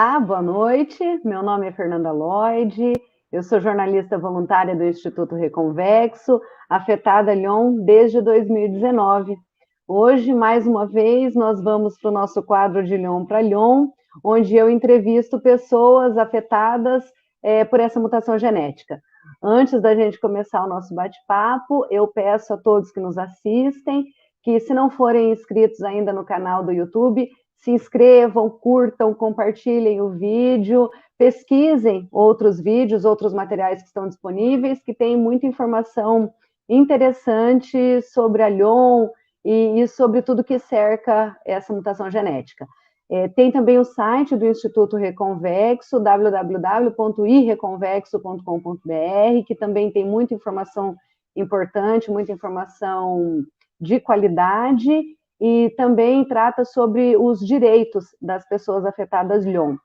Olá, boa noite. Meu nome é Fernanda Lloyd, eu sou jornalista voluntária do Instituto Reconvexo, afetada Lyon desde 2019. Hoje, mais uma vez, nós vamos para o nosso quadro de Lyon para Lyon, onde eu entrevisto pessoas afetadas por essa mutação genética. Antes da gente começar o nosso bate-papo, eu peço a todos que nos assistem que, se não forem inscritos ainda no canal do YouTube, se inscrevam, curtam, compartilhem o vídeo, pesquisem outros vídeos, outros materiais que estão disponíveis, que tem muita informação interessante sobre a Lyon e sobre tudo que cerca essa mutação genética. Tem também o site do Instituto Reconvexo, www.ireconvexo.com.br, que também tem muita informação importante, muita informação de qualidade, e também trata sobre os direitos das pessoas afetadas Lyon.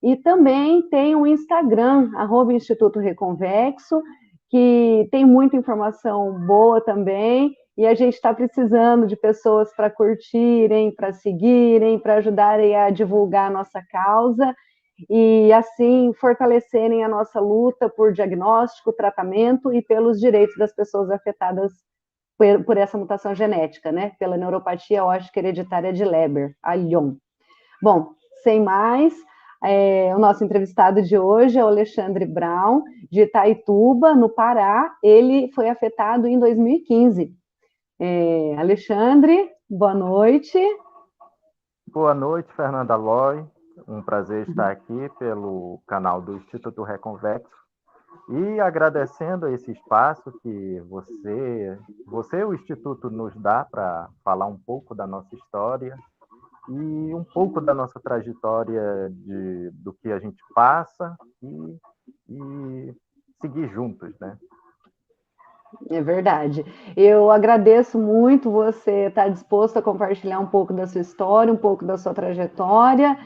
E também tem o Instagram, @Instituto Reconvexo, que tem muita informação boa também, e a gente está precisando de pessoas para curtirem, para seguirem, para ajudarem a divulgar a nossa causa, e assim fortalecerem a nossa luta por diagnóstico, tratamento e pelos direitos das pessoas afetadas por essa mutação genética, né? Pela neuropatia ótica hereditária de Leber, a Lyon. Bom, sem mais, o nosso entrevistado de hoje é o Alexandre Brown, de Itaituba, no Pará. Ele foi afetado em 2015. Alexandre, boa noite. Boa noite, Fernanda Lloyd. Um prazer estar aqui pelo canal do Instituto Reconvexo. E agradecendo esse espaço que você e o Instituto nos dá para falar um pouco da nossa história e um pouco da nossa trajetória do que a gente passa e seguir juntos, né? É verdade. Eu agradeço muito você estar disposto a compartilhar um pouco da sua história, um pouco da sua trajetória,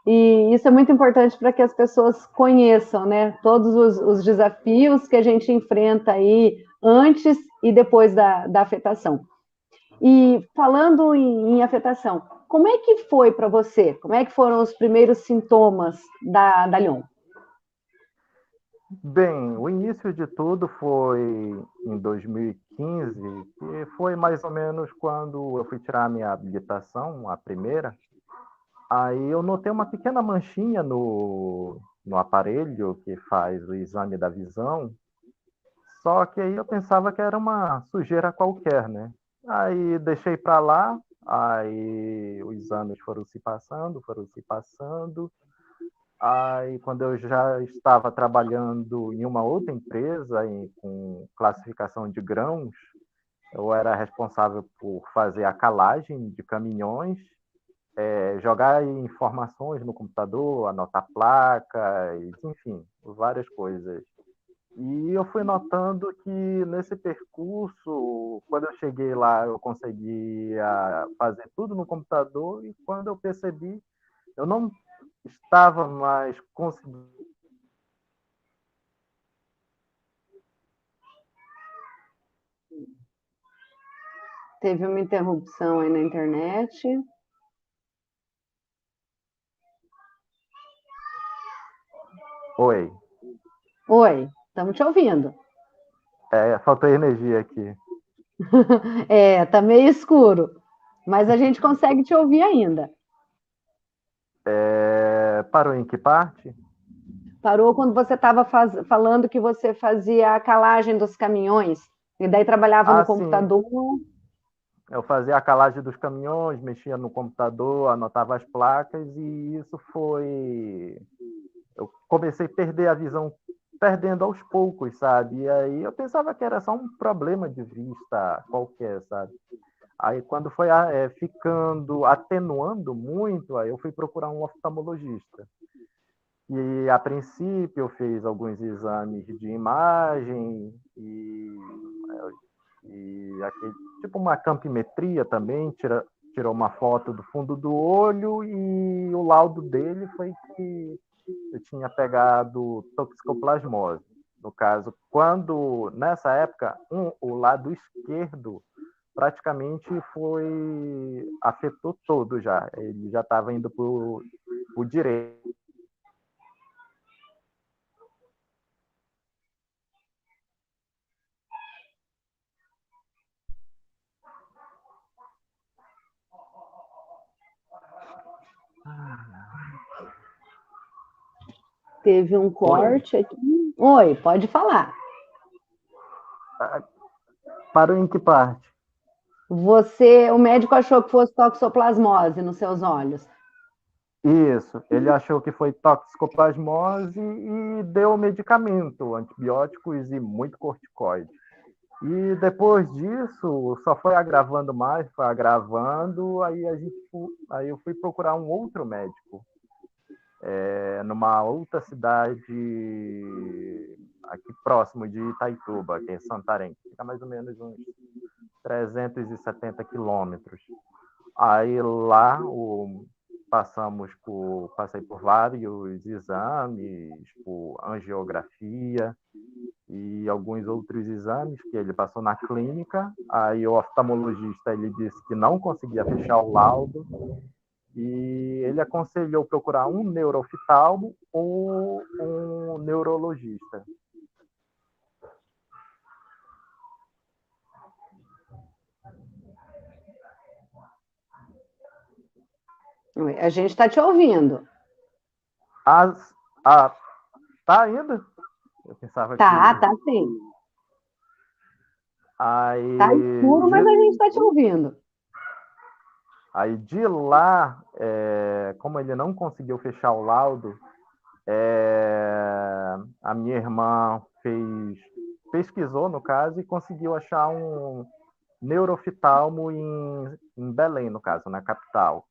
e isso é muito importante para que as pessoas conheçam, né, todos os desafios que a gente enfrenta aí antes e depois da afetação. E falando em afetação, como é que foi para você? Como é que foram os primeiros sintomas da Lyon? Bem, o início de tudo foi em 2015, que foi mais ou menos quando eu fui tirar a minha habilitação, a primeira. Aí eu notei uma pequena manchinha no aparelho que faz o exame da visão, só que aí eu pensava que era uma sujeira qualquer, né? Aí deixei para lá, aí os exames foram se passando, foram se passando. Aí, quando eu já estava trabalhando em uma outra empresa com classificação de grãos, eu era responsável por fazer a calagem de caminhões, jogar informações no computador, anotar placas, enfim, várias coisas. E eu fui notando que nesse percurso, quando eu cheguei lá, eu conseguia fazer tudo no computador, e quando eu percebi, eu não estava mais conseguindo. Teve uma interrupção aí na internet. Oi. Oi, estamos te ouvindo. Faltou energia aqui. Tá meio escuro, mas a gente consegue te ouvir ainda. Parou em que parte? Parou quando você estava falando que você fazia a calagem dos caminhões, e daí trabalhava no Ah, sim. computador. Eu fazia a calagem dos caminhões, mexia no computador, anotava as placas, e isso foi. Eu comecei a perder a visão, perdendo aos poucos, sabe? E aí eu pensava que era só um problema de vista qualquer, sabe? Aí, quando foi ficando, atenuando muito, aí eu fui procurar um oftalmologista. E, a princípio, eu fiz alguns exames de imagem e aquele, tipo uma campimetria também, tirou uma foto do fundo do olho, e o laudo dele foi que eu tinha pegado toxicoplasmose. No caso, nessa época, o lado esquerdo praticamente afetou todo já. Ele já estava indo para o direito. teve um Oi? corte aqui. Oi, pode falar. Parou em que parte? O médico achou que fosse toxoplasmose nos seus olhos. Isso, ele achou que foi toxicoplasmose e deu medicamento, antibióticos e muito corticoide. E depois disso, só foi agravando mais, foi agravando, aí eu fui procurar um outro médico, numa outra cidade aqui próximo de Itaituba, que é Santarém, fica mais ou menos uns 370 quilômetros. Aí lá passei por vários exames, por angiografia e alguns outros exames que ele passou na clínica. Aí o oftalmologista ele disse que não conseguia fechar o laudo e ele aconselhou procurar um neurooftalmo ou um neurologista. A gente está te ouvindo. As, tá ainda? Eu pensava Tá, que. tá sim. Tá Aí, escuro, mas a gente está te ouvindo. aí de lá, como ele não conseguiu fechar o laudo, a minha irmã pesquisou no caso e conseguiu achar um neurooftalmo em Belém, no caso, na capital.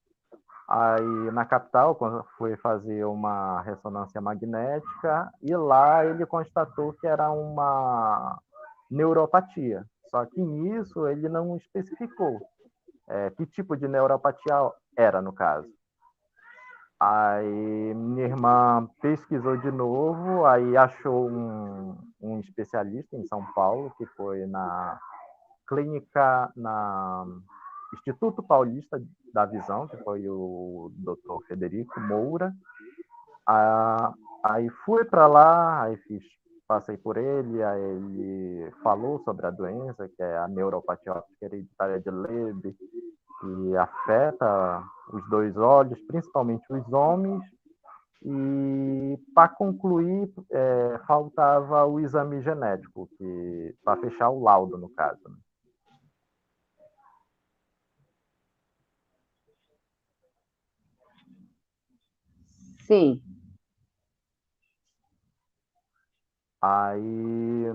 Aí na capital, quando foi fazer uma ressonância magnética, e lá ele constatou que era uma neuropatia. Só que nisso ele não especificou que tipo de neuropatia era, no caso. Aí minha irmã pesquisou de novo, aí achou um especialista em São Paulo, que foi na Instituto Paulista da Visão, que foi o Dr. Federico Moura. Aí fui para lá, passei por ele, aí ele falou sobre a doença, que é a neuropatia óptica hereditária de Leber, que afeta os dois olhos, principalmente os homens. E para concluir, faltava o exame genético, para fechar o laudo, no caso. Né? Sim. Aí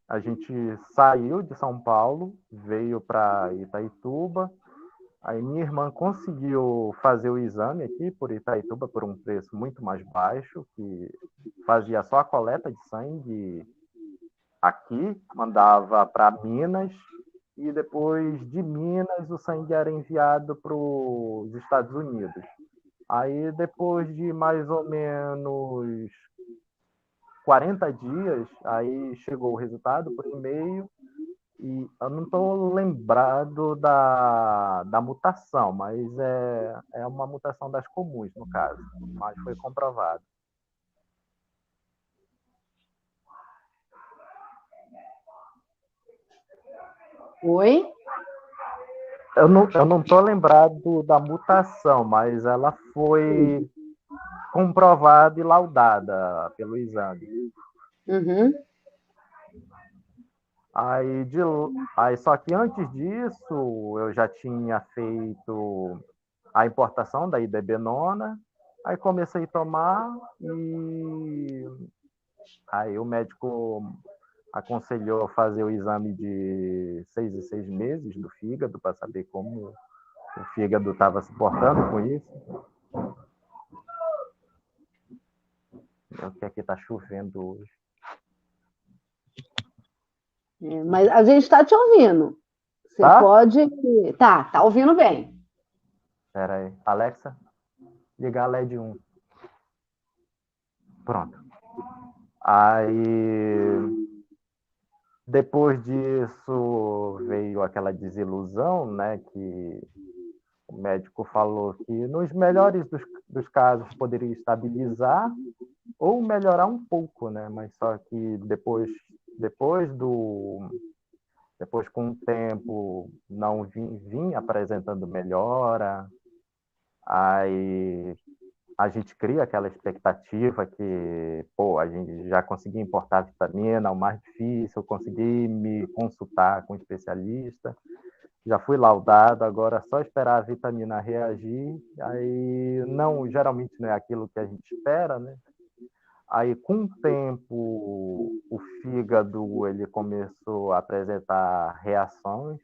a gente saiu de São Paulo, veio para Itaituba. Aí minha irmã conseguiu fazer o exame aqui por Itaituba por um preço muito mais baixo, que fazia só a coleta de sangue aqui, mandava para Minas, e depois de Minas o sangue era enviado para os Estados Unidos. Aí depois de mais ou menos 40 dias, aí chegou o resultado por e-mail, e eu não estou lembrado da mutação, mas é uma mutação das comuns, no caso, mas foi comprovado. Oi? Eu não estou lembrado da mutação, mas ela foi comprovada e laudada pelo exame. Uhum. Aí, aí, só que antes disso, eu já tinha feito a importação da IDB-nona, aí comecei a tomar e aí o médico aconselhou fazer o exame de 6 em 6 meses do fígado para saber como o fígado estava se portando com isso. O que aqui está chovendo hoje. Mas a gente está te ouvindo. Você Tá? pode. Tá ouvindo bem. Espera aí. Alexa, ligar a LED 1. Pronto. Aí, depois disso, veio aquela desilusão, né? Que o médico falou que nos melhores dos casos poderia estabilizar ou melhorar um pouco, né? Mas só que depois do depois com o tempo não vim apresentando melhora, aí a gente cria aquela expectativa que, pô, a gente já conseguiu importar a vitamina, o mais difícil, eu consegui me consultar com um especialista, já fui laudado, agora é só esperar a vitamina reagir, aí não, geralmente não é aquilo que a gente espera, né? Aí, com o tempo, o fígado ele começou a apresentar reação,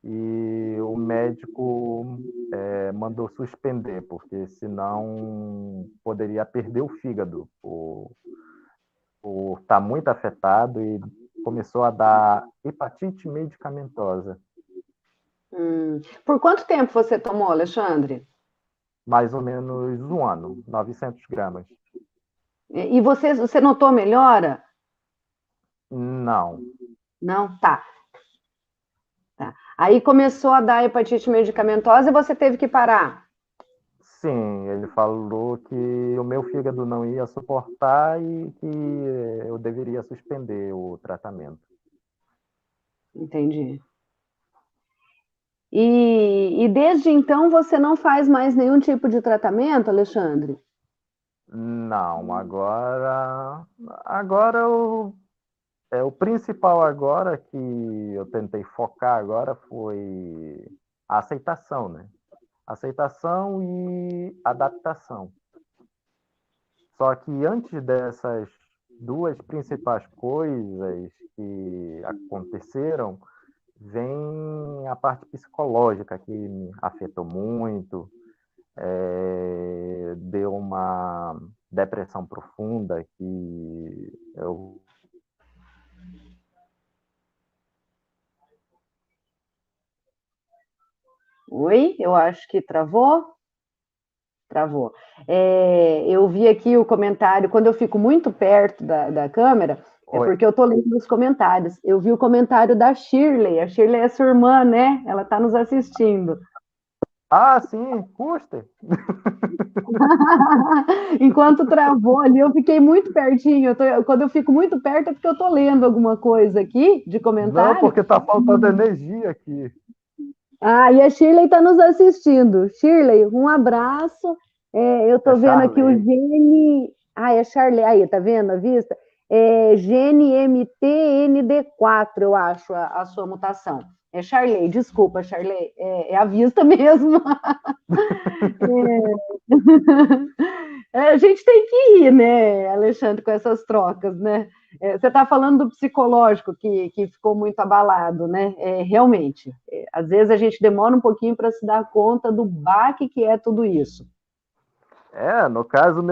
e o médico mandou suspender, porque senão poderia perder o fígado por estar muito afetado, e começou a dar hepatite medicamentosa. Por quanto tempo você tomou, Alexandre? Mais ou menos um ano, 900 gramas. E você notou melhora? Não. Não? Tá. Tá. Aí começou a dar hepatite medicamentosa e você teve que parar. Sim, ele falou que o meu fígado não ia suportar e que eu deveria suspender o tratamento. Entendi. E desde então você não faz mais nenhum tipo de tratamento, Alexandre? Não, agora o principal agora que eu tentei focar agora foi a aceitação, né? Aceitação e adaptação. Só que antes dessas duas principais coisas que aconteceram, vem a parte psicológica que me afetou muito, deu uma depressão profunda que eu. Oi, eu acho que travou. Travou. Eu vi aqui o comentário, quando eu fico muito perto da câmera, é Oi. porque eu estou lendo os comentários. Eu vi o comentário da Shirley. A Shirley é sua irmã, né? Ela está nos assistindo. Ah, sim, custa. Enquanto travou ali, eu fiquei muito pertinho. Quando eu fico muito perto, é porque eu estou lendo alguma coisa aqui de Não, comentário. porque tá faltando energia aqui. Ah, e a Shirley está nos assistindo. Shirley, um abraço. Eu É estou vendo aqui o Charley. Gene. Ah, é Charley. Aí, tá vendo a vista? GNMTND4, eu acho, a sua mutação. É Charley, desculpa, Charley. É a vista mesmo. A gente tem que ir, né, Alexandre, com essas trocas, né? Você está falando do psicológico que ficou muito abalado, né? Realmente, às vezes a gente demora um pouquinho para se dar conta do baque que é tudo isso. No caso,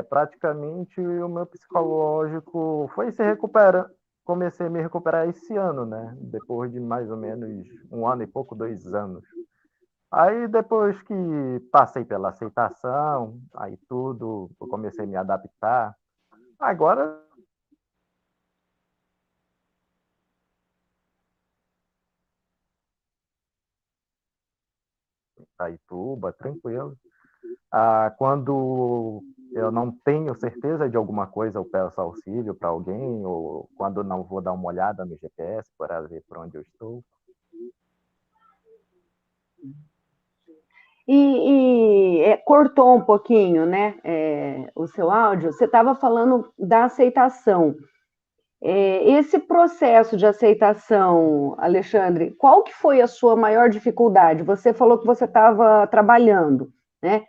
praticamente o meu psicológico foi se recuperando. Comecei a me recuperar esse ano, né? Depois de mais ou menos um ano e pouco, 2 anos. Aí depois que passei pela aceitação, aí tudo, eu comecei a me adaptar. Agora, Itaituba, tranquilo. Quando eu não tenho certeza de alguma coisa, eu peço auxílio para alguém, ou quando não vou dar uma olhada no GPS para ver por onde eu estou. Cortou um pouquinho, né, o seu áudio. Você estava falando da aceitação. Esse processo de aceitação, Alexandre, qual que foi a sua maior dificuldade? Você falou que você estava trabalhando, né?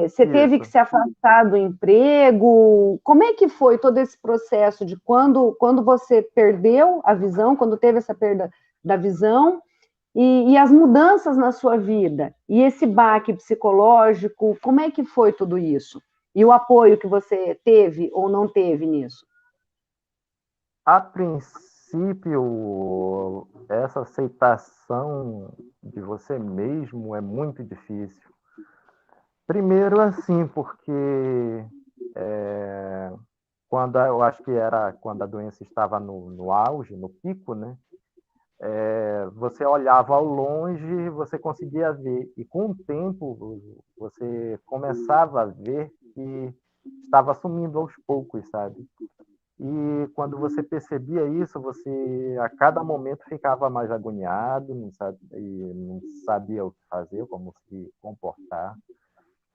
Você teve que Isso. se afastar do emprego? Como é que foi todo esse processo de quando você perdeu a visão, quando teve essa perda da visão, e as mudanças na sua vida? E esse baque psicológico, como é que foi tudo isso? E o apoio que você teve ou não teve nisso? A princípio, essa aceitação de você mesmo é muito difícil. Primeiro, assim, porque quando eu acho que era quando a doença estava no auge, no pico, né? Você olhava ao longe, você conseguia ver, e com o tempo você começava a ver que estava sumindo aos poucos, sabe? E quando você percebia isso, você a cada momento ficava mais agoniado, não sabia o que fazer, como se comportar.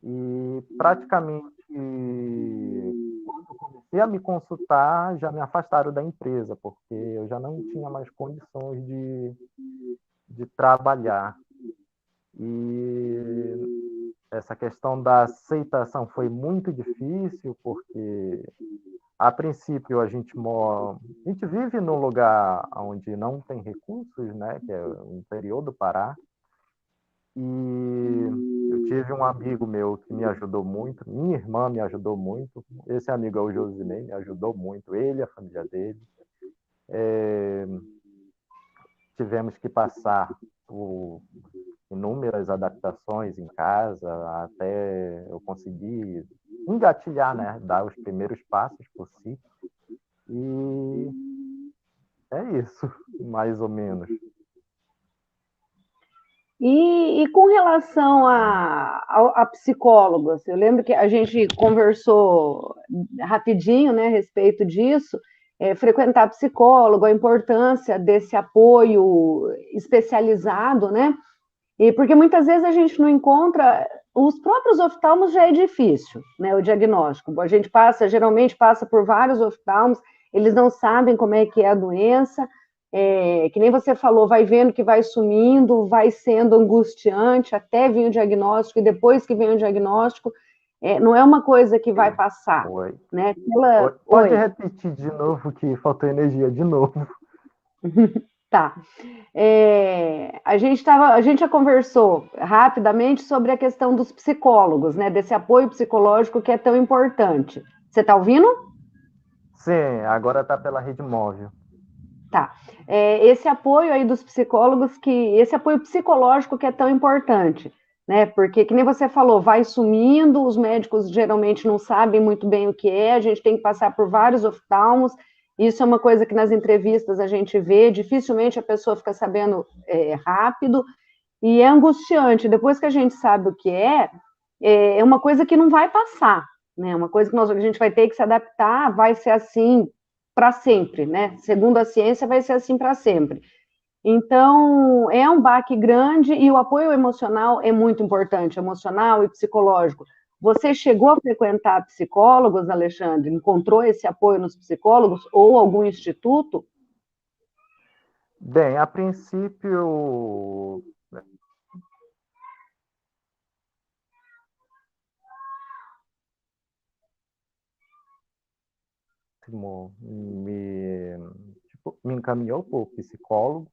E praticamente, quando comecei a me consultar, já me afastaram da empresa, porque eu já não tinha mais condições de trabalhar. E essa questão da aceitação foi muito difícil, porque a princípio a gente vive num lugar onde não tem recursos, né, que é o interior do Pará, e eu tive um amigo meu que me ajudou muito, minha irmã me ajudou muito, esse amigo é o Josinei, me ajudou muito, ele e a família dele. Tivemos que passar por inúmeras adaptações em casa até eu conseguir engatilhar, né, dar os primeiros passos por si. E é isso, mais ou menos. E com relação a psicólogos, eu lembro que a gente conversou rapidinho, né, a respeito disso, frequentar psicólogo, a importância desse apoio especializado, né? E porque muitas vezes a gente não encontra, os próprios oftalmos já é difícil, né, o diagnóstico. A gente geralmente passa por vários oftalmos, eles não sabem como é que é a doença, que nem você falou, vai vendo que vai sumindo, vai sendo angustiante até vir o diagnóstico, e depois que vem o diagnóstico, não é uma coisa que vai passar, Oi. né? Pode repetir de novo que faltou energia de novo. Tá. A gente já conversou rapidamente sobre a questão dos psicólogos, né? Desse apoio psicológico que é tão importante. Você está ouvindo? Sim, agora está pela rede móvel. Tá. Esse apoio aí dos psicólogos, esse apoio psicológico que é tão importante, né? Porque, que nem você falou, vai sumindo, os médicos geralmente não sabem muito bem o que é, a gente tem que passar por vários oftalmos. Isso é uma coisa que nas entrevistas a gente vê, dificilmente a pessoa fica sabendo rápido, e é angustiante. Depois que a gente sabe o que é uma coisa que não vai passar, né? Uma coisa que a gente vai ter que se adaptar, vai ser assim para sempre, né? Segundo a ciência, vai ser assim para sempre. Então, é um baque grande e o apoio emocional é muito importante, emocional e psicológico. Você chegou a frequentar psicólogos, Alexandre? Encontrou esse apoio nos psicólogos ou algum instituto? Bem, a princípio, me encaminhou para o psicólogo,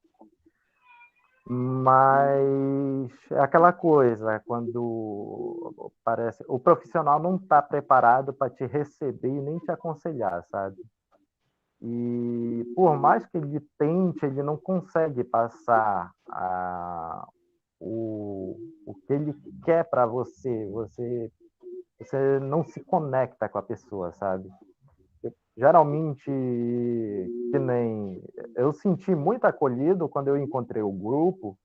mas é aquela coisa, quando parece o profissional não está preparado para te receber e nem te aconselhar, sabe? E por mais que ele tente, ele não consegue passar o que ele quer para você. Você não se conecta com a pessoa, sabe? Geralmente, que nem eu senti muito acolhido quando eu encontrei o grupo,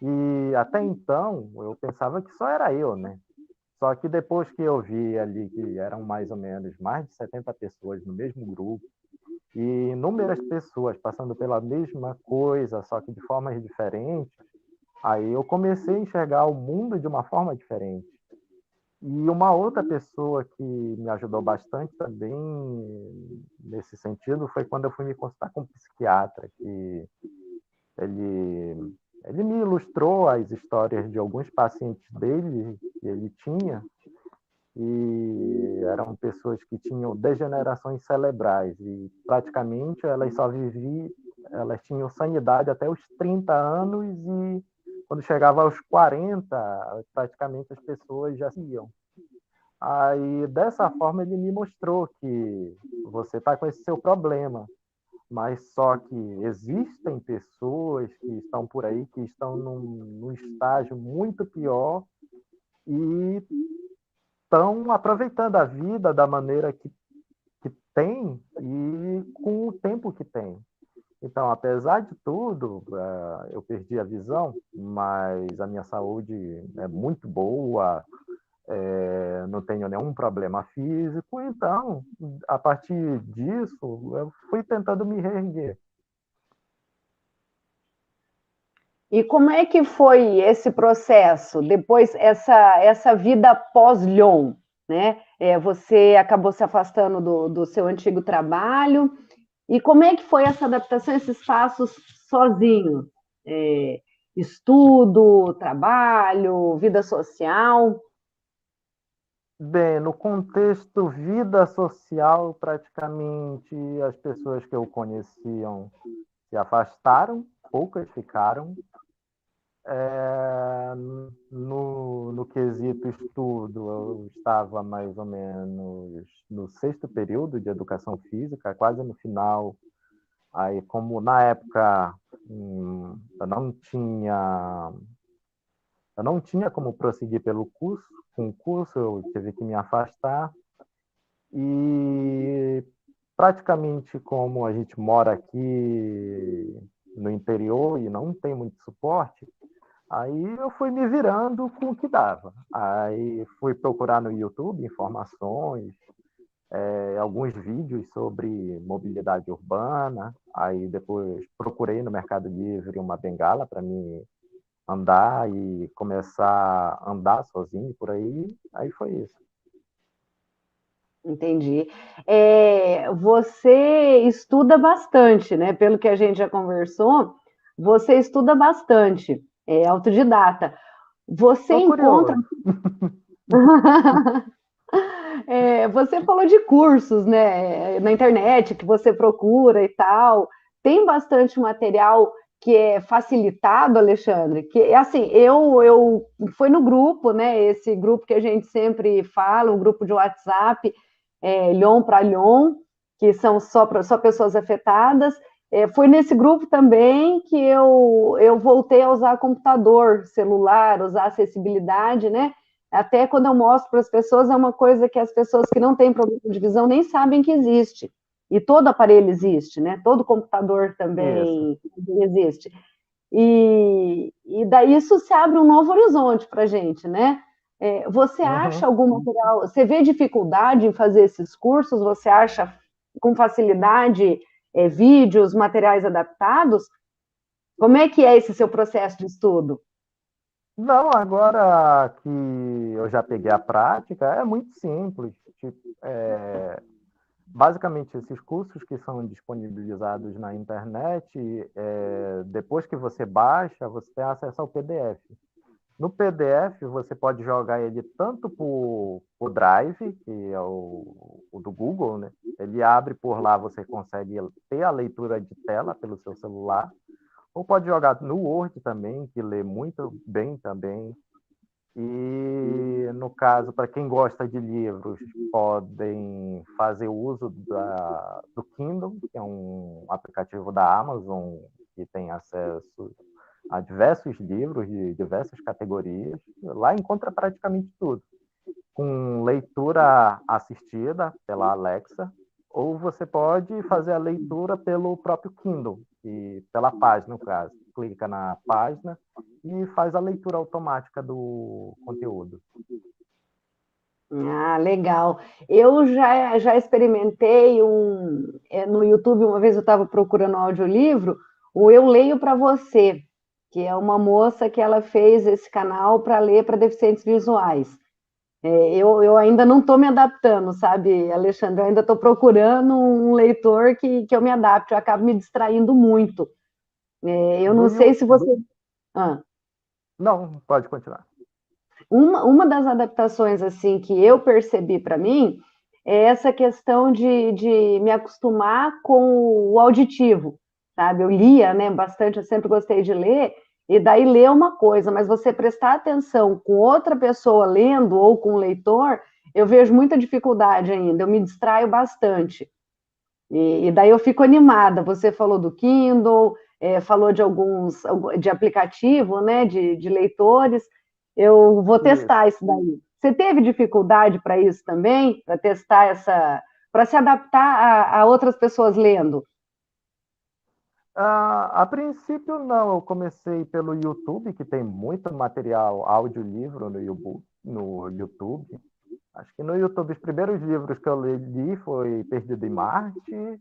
e até então eu pensava que só era eu, né? Só que depois que eu vi ali que eram mais ou menos mais de 70 pessoas no mesmo grupo, e inúmeras pessoas passando pela mesma coisa, só que de formas diferentes, aí eu comecei a enxergar o mundo de uma forma diferente. E uma outra pessoa que me ajudou bastante também nesse sentido foi quando eu fui me consultar com um psiquiatra, que ele, ele me ilustrou as histórias de alguns pacientes dele que ele tinha, e eram pessoas que tinham degenerações cerebrais e praticamente elas tinham sanidade até os 30 anos, e quando chegava aos 40, praticamente as pessoas já iam. Aí, dessa forma, ele me mostrou que você está com esse seu problema, mas só que existem pessoas que estão por aí, que estão num estágio muito pior e estão aproveitando a vida da maneira que tem e com o tempo que tem. Então, apesar de tudo, eu perdi a visão, mas a minha saúde é muito boa, não tenho nenhum problema físico, então, a partir disso, eu fui tentando me reerguer. E como é que foi esse processo, depois essa vida pós-Lyon, né? Você acabou se afastando do seu antigo trabalho, e como é que foi essa adaptação, esses passos sozinho? É, estudo, trabalho, vida social? Bem, no contexto vida social, praticamente as pessoas que eu conheciam se afastaram, poucas ficaram. No quesito estudo, eu estava mais ou menos no sexto período de educação física, quase no final. Aí, como na época eu não tinha como prosseguir pelo curso, com o curso eu tive que me afastar e praticamente como a gente mora aqui no interior e não tem muito suporte, aí eu fui me virando com o que dava. Aí fui procurar no YouTube informações, alguns vídeos sobre mobilidade urbana. Aí depois procurei no Mercado Livre uma bengala para me andar e começar a andar sozinho por aí. Aí foi isso. Entendi. Você estuda bastante, né? Pelo que a gente já conversou, você estuda bastante, é autodidata. Você Tô encontra. curioso. Você falou de cursos, né? Na internet que você procura e tal. Tem bastante material que é facilitado, Alexandre. Que assim, eu foi no grupo, né? Esse grupo que a gente sempre fala, um grupo de WhatsApp, Lyon para Lyon, que são só pessoas afetadas. Foi nesse grupo também que eu voltei a usar computador, celular, usar acessibilidade, né? Até quando eu mostro para as pessoas, é uma coisa que as pessoas que não têm problema de visão nem sabem que existe. E todo aparelho existe, né? Todo computador Isso. também existe. E daí isso se abre um novo horizonte para a gente, né? Você acha Uhum. algum material? Você vê dificuldade em fazer esses cursos? Você acha com facilidade vídeos, materiais adaptados? Como é que é esse seu processo de estudo? Não, agora que eu já peguei a prática, é muito simples. Tipo, basicamente, esses cursos que são disponibilizados na internet, depois que você baixa, você tem acesso ao PDF. No PDF, você pode jogar ele tanto por Drive, que é o do Google, né? Ele abre por lá, você consegue ter a leitura de tela pelo seu celular, ou pode jogar no Word também, que lê muito bem também. E, no caso, para quem gosta de livros, podem fazer uso do Kindle, que é um aplicativo da Amazon que tem acesso a diversos livros de diversas categorias. Lá encontra praticamente tudo, com leitura assistida pela Alexa, ou você pode fazer a leitura pelo próprio Kindle, e pela página, no caso. Clica na página e faz a leitura automática do conteúdo. Ah, legal. Eu já experimentei no YouTube, uma vez eu estava procurando um audiolivro, o Eu Leio para Você, que é uma moça que ela fez esse canal para ler para deficientes visuais. Eu ainda não estou me adaptando, sabe, Alexandre? Eu ainda estou procurando um leitor que eu me adapte, eu acabo me distraindo muito. Eu Do não sei you... se você. Ah. Não, pode continuar. Uma das adaptações assim que eu percebi para mim é essa questão de me acostumar com o auditivo, sabe? Eu lia, né, bastante, eu sempre gostei de ler, e daí ler é uma coisa, mas você prestar atenção com outra pessoa lendo ou com o leitor, eu vejo muita dificuldade ainda, eu me distraio bastante. E daí eu fico animada. Você falou do Kindle, falou de alguns de aplicativo, né, de leitores. Eu vou Isso. testar isso daí. Você teve dificuldade para isso também? Para testar para se adaptar a outras pessoas lendo? A princípio, não. Eu comecei pelo YouTube, que tem muito material audiolivro no YouTube. Acho que no YouTube, os primeiros livros que eu li foi Perdido em Marte,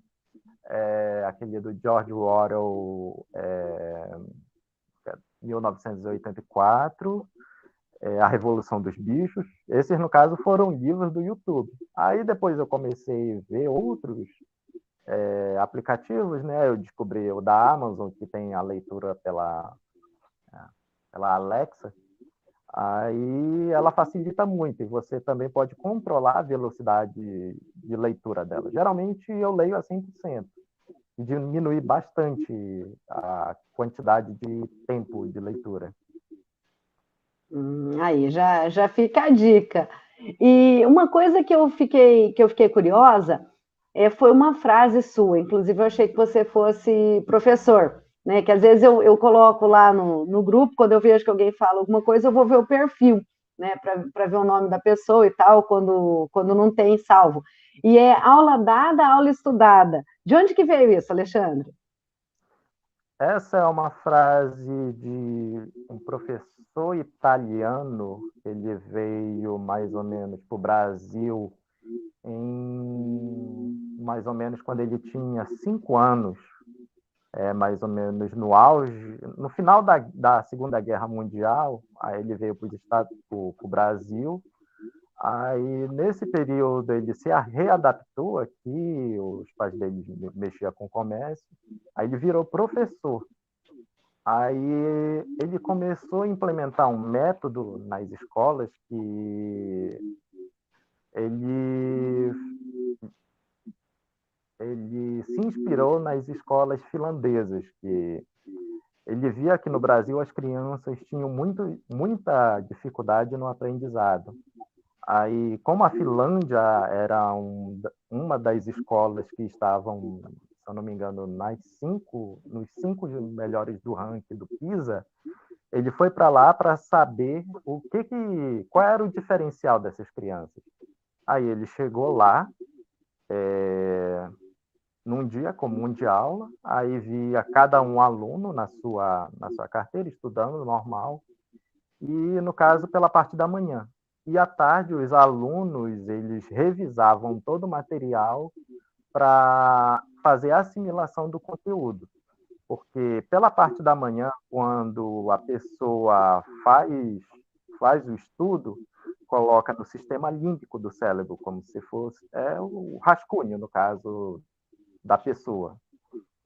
aquele do George Orwell, 1984, A Revolução dos Bichos. Esses, no caso, foram livros do YouTube. Aí depois eu comecei a ver outros aplicativos, né? Eu descobri o da Amazon, que tem a leitura pela Alexa. Aí ela facilita muito e você também pode controlar a velocidade de leitura dela. Geralmente eu leio a 100%, e diminui bastante a quantidade de tempo de leitura. Aí já fica a dica. E uma coisa que eu fiquei curiosa foi uma frase sua. Inclusive, eu achei que você fosse professor, né? Que às vezes eu coloco lá no grupo, quando eu vejo que alguém fala alguma coisa, eu vou ver o perfil, né? Para ver o nome da pessoa e tal, quando não tem salvo. E é aula dada, aula estudada. De onde que veio isso, Alexandre? Essa é uma frase de um professor italiano. Ele veio mais ou menos para o Brasil em mais ou menos quando ele tinha 5 anos, mais ou menos no auge, no final da Segunda Guerra Mundial. Aí ele veio para o Brasil. Aí, nesse período, ele se readaptou aqui, os pais dele mexiam com comércio, aí ele virou professor. Aí ele começou a implementar um método nas escolas que ele, ele se inspirou nas escolas finlandesas, que ele via que no Brasil as crianças tinham muita dificuldade no aprendizado. Aí, como a Finlândia era uma das escolas que estavam, se eu não me engano, nos 5 melhores do ranking do PISA, ele foi para lá para saber qual era o diferencial dessas crianças. Aí ele chegou lá, num dia comum de aula, aí via cada um aluno na sua carteira, estudando normal, e, no caso, pela parte da manhã. E à tarde, os alunos eles revisavam todo o material para fazer a assimilação do conteúdo. Porque pela parte da manhã, quando a pessoa faz o estudo, coloca no sistema límbico do cérebro, como se fosse o rascunho, no caso, da pessoa.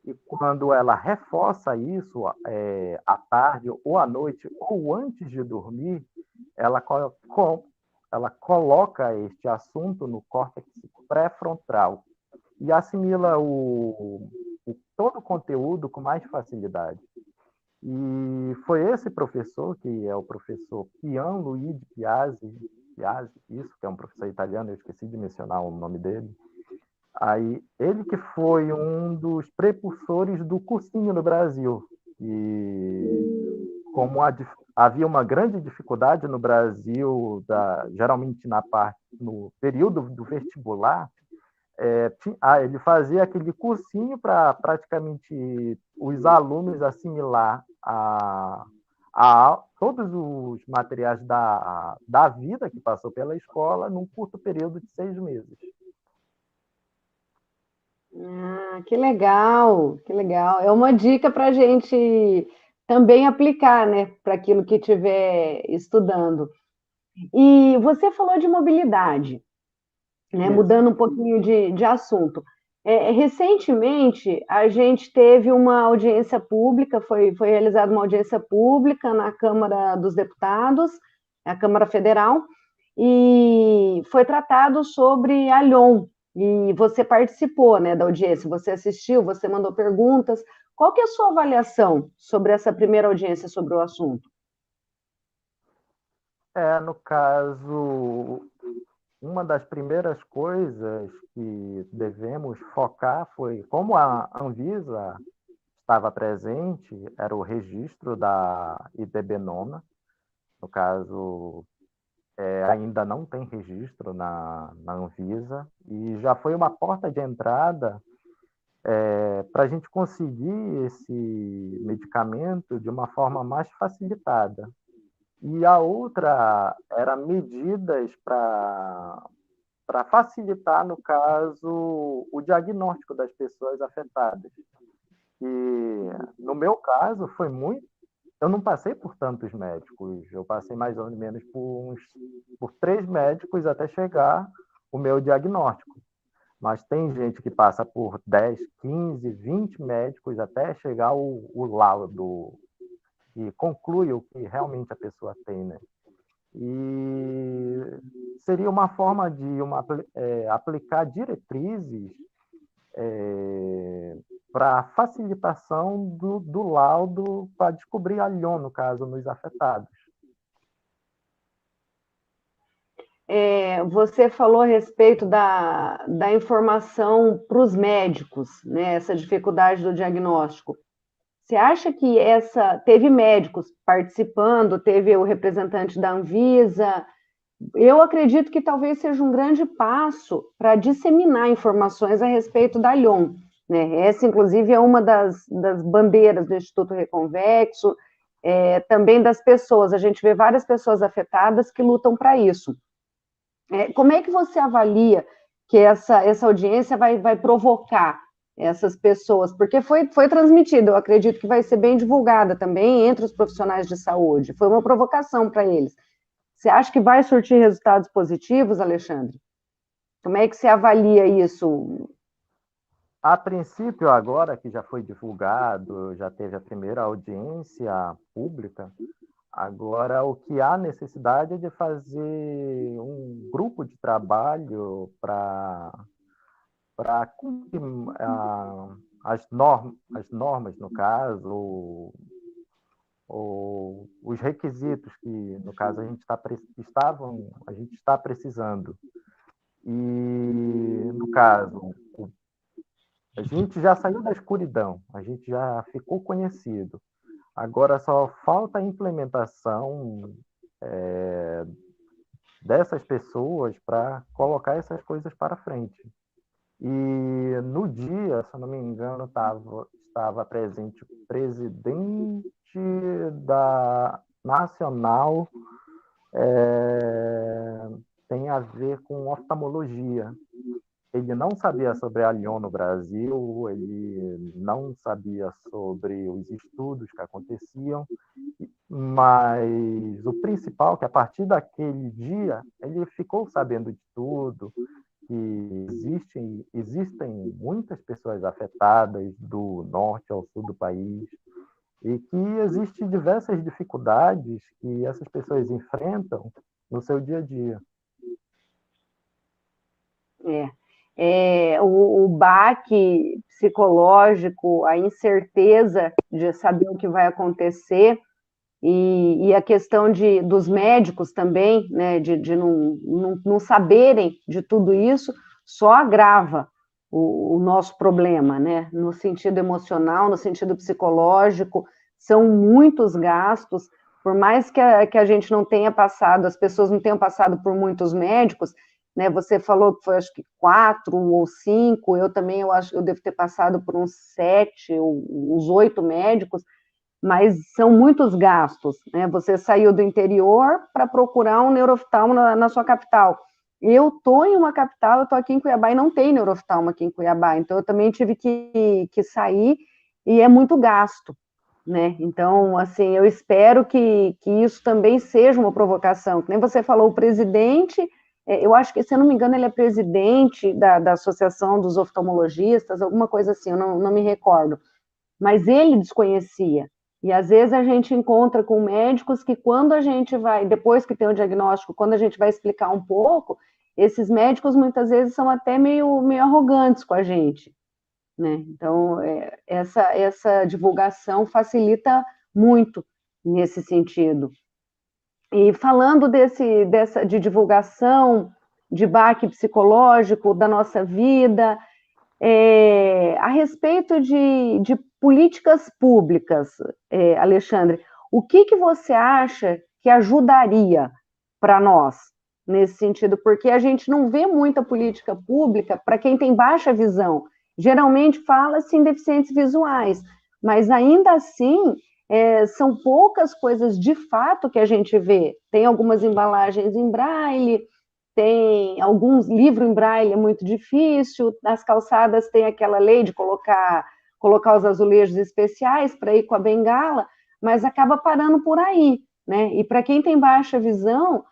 E quando ela reforça isso à tarde, ou à noite, ou antes de dormir, ela, ela coloca este assunto no córtex pré-frontal e assimila todo o conteúdo com mais facilidade. E foi esse professor, que é o professor Pierluigi Piazzi, isso, que é um professor italiano, eu esqueci de mencionar o nome dele. Aí, ele que foi um dos precursores do cursinho no Brasil. E como havia uma grande dificuldade no Brasil, geralmente no período do vestibular, ele fazia aquele cursinho para praticamente os alunos assimilar todos os materiais da vida que passou pela escola num curto período de 6 meses. Que legal, que legal. É uma dica para a gente também aplicar, né, para aquilo que estiver estudando. E você falou de mobilidade, né, Isso. mudando um pouquinho de assunto. Recentemente, a gente teve uma audiência pública, foi realizada uma audiência pública na Câmara dos Deputados, a Câmara Federal, e foi tratado sobre a Lyon, e você participou, né, da audiência, você assistiu, você mandou perguntas. Qual que é a sua avaliação sobre essa primeira audiência sobre o assunto? No caso, uma das primeiras coisas que devemos focar foi como a Anvisa estava presente, era o registro da IDB-nona. No caso, ainda não tem registro na Anvisa, e já foi uma porta de entrada para a gente conseguir esse medicamento de uma forma mais facilitada. E a outra era medidas para facilitar, no caso, o diagnóstico das pessoas afetadas. E, no meu caso, foi muito eu não passei por tantos médicos, eu passei mais ou menos por 3 médicos até chegar o meu diagnóstico. Mas tem gente que passa por 10, 15, 20 médicos até chegar o laudo e conclui o que realmente a pessoa tem, né? E seria uma forma de aplicar diretrizes para facilitação do laudo para descobrir a Lyon, no caso, nos afetados. Você falou a respeito da informação para os médicos, né, essa dificuldade do diagnóstico. Você acha que teve médicos participando, teve o representante da Anvisa? Eu acredito que talvez seja um grande passo para disseminar informações a respeito da Lyon, né? Essa, inclusive, é uma das bandeiras do Instituto Reconvexo, também das pessoas. A gente vê várias pessoas afetadas que lutam para isso. Como é que você avalia que essa audiência vai provocar essas pessoas? Porque foi transmitida, eu acredito que vai ser bem divulgada também entre os profissionais de saúde. Foi uma provocação para eles. Você acha que vai surtir resultados positivos, Alexandre? Como é que você avalia isso? A princípio, agora que já foi divulgado, já teve a primeira audiência pública, agora o que há necessidade é de fazer um grupo de trabalho para cumprir as normas, no caso, ou os requisitos que, no caso, a gente está precisando. E, no caso, a gente já saiu da escuridão, a gente já ficou conhecido. Agora só falta a implementação dessas pessoas para colocar essas coisas para frente. E no dia, se eu não me engano, estava presente o presidente da Nacional, tem a ver com oftalmologia. Ele não sabia sobre a Lyon no Brasil, ele não sabia sobre os estudos que aconteciam, mas o principal, que a partir daquele dia, ele ficou sabendo de tudo, que existem muitas pessoas afetadas do norte ao sul do país, e que existem diversas dificuldades que essas pessoas enfrentam no seu dia a dia. O baque psicológico, a incerteza de saber o que vai acontecer, e a questão dos médicos também, né, de não saberem de tudo isso, só agrava o nosso problema, né, no sentido emocional, no sentido psicológico. São muitos gastos, por mais que a gente não tenha passado, as pessoas não tenham passado por muitos médicos, né, você falou que foi, acho que 4 ou 5, eu também, eu acho que eu devo ter passado por uns 7, ou uns 8 médicos, mas são muitos gastos, né? Você saiu do interior para procurar um neurooftalmo na sua capital. Eu estou em uma capital, eu estou aqui em Cuiabá e não tem neurooftalmo aqui em Cuiabá, então eu também tive que sair e é muito gasto, né? Então, assim, eu espero que isso também seja uma provocação. Que nem você falou, o presidente, eu acho que, se eu não me engano, ele é presidente da Associação dos Oftalmologistas, alguma coisa assim, eu não me recordo. Mas ele desconhecia. E às vezes a gente encontra com médicos que, quando a gente vai, depois que tem o diagnóstico, quando a gente vai explicar um pouco, esses médicos muitas vezes são até meio arrogantes com a gente, né? Então, essa divulgação facilita muito nesse sentido. E falando de divulgação, de baque psicológico da nossa vida, a respeito de políticas públicas, Alexandre, o que você acha que ajudaria para nós nesse sentido? Porque a gente não vê muita política pública para quem tem baixa visão. Geralmente fala-se em deficientes visuais, mas ainda assim são poucas coisas de fato que a gente vê. Tem algumas embalagens em braille, tem alguns livros em braille, é muito difícil, nas calçadas tem aquela lei de colocar os azulejos especiais para ir com a bengala, mas acaba parando por aí, né? E para quem tem baixa visão,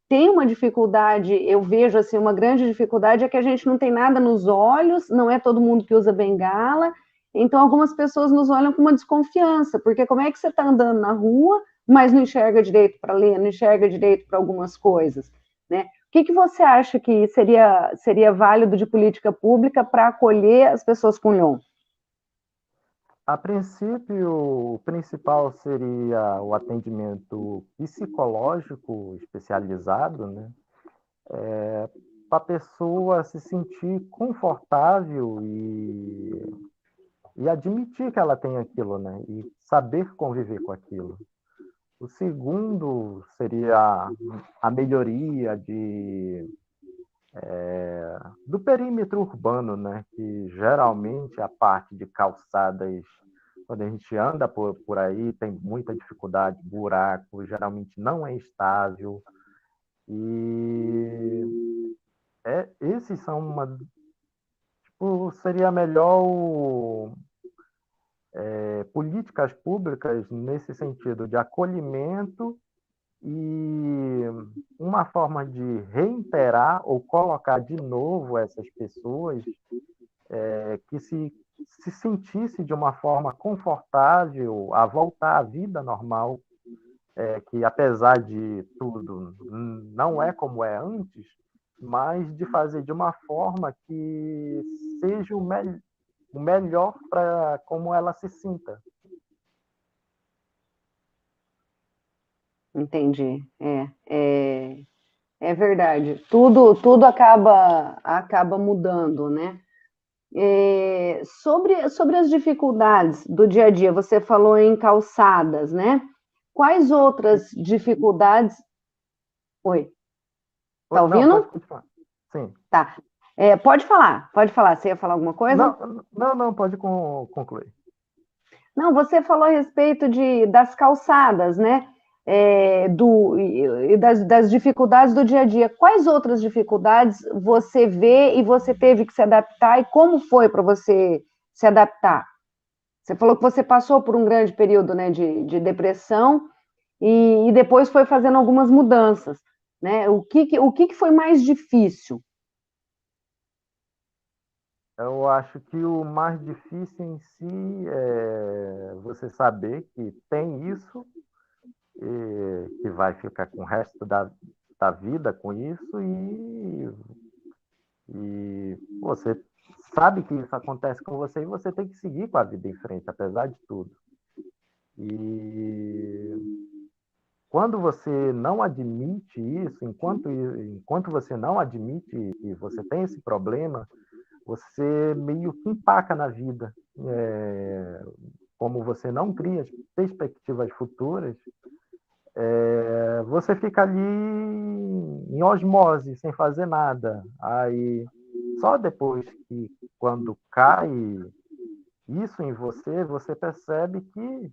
tem uma dificuldade, eu vejo assim, uma grande dificuldade é que a gente não tem nada nos olhos, não é todo mundo que usa bengala, então algumas pessoas nos olham com uma desconfiança, porque como é que você está andando na rua, mas não enxerga direito para ler, não enxerga direito para algumas coisas, né? O que você acha que seria válido de política pública para acolher as pessoas com Lyon? A princípio, o principal seria o atendimento psicológico especializado, né? Para a pessoa se sentir confortável e admitir que ela tem aquilo, né? E saber conviver com aquilo. O segundo seria a melhoria do perímetro urbano, né? Que geralmente a parte de calçadas, quando a gente anda por aí, tem muita dificuldade, buraco, geralmente não é estável. E esses são seria melhor políticas públicas nesse sentido de acolhimento e uma forma de reiterar ou colocar de novo essas pessoas que se sentisse de uma forma confortável a voltar à vida normal, que apesar de tudo não é como é antes, mas de fazer de uma forma que seja o melhor para como ela se sinta. Entendi. É verdade. Tudo acaba mudando, né? Sobre as dificuldades do dia a dia, você falou em calçadas, né? Quais outras dificuldades? Oi, tá Não, pode ouvindo? continuar. Sim. Tá. Pode falar. Você ia falar alguma coisa? Não, pode concluir. Não, você falou a respeito das calçadas, né? E das dificuldades do dia a dia. Quais outras dificuldades você vê e você teve que se adaptar e como foi para você se adaptar? Você falou que você passou por um grande período, né, de depressão e depois foi fazendo algumas mudanças, né? O que foi mais difícil? Eu acho que o mais difícil em si é você saber que tem isso e que vai ficar com o resto da vida com isso e você sabe que isso acontece com você e você tem que seguir com a vida em frente, apesar de tudo. E quando você não admite isso, enquanto você não admite que você tem esse problema, você meio que empaca na vida. Como você não cria perspectivas futuras, você fica ali em osmose, sem fazer nada. Aí, só depois que, quando cai isso em você, você percebe que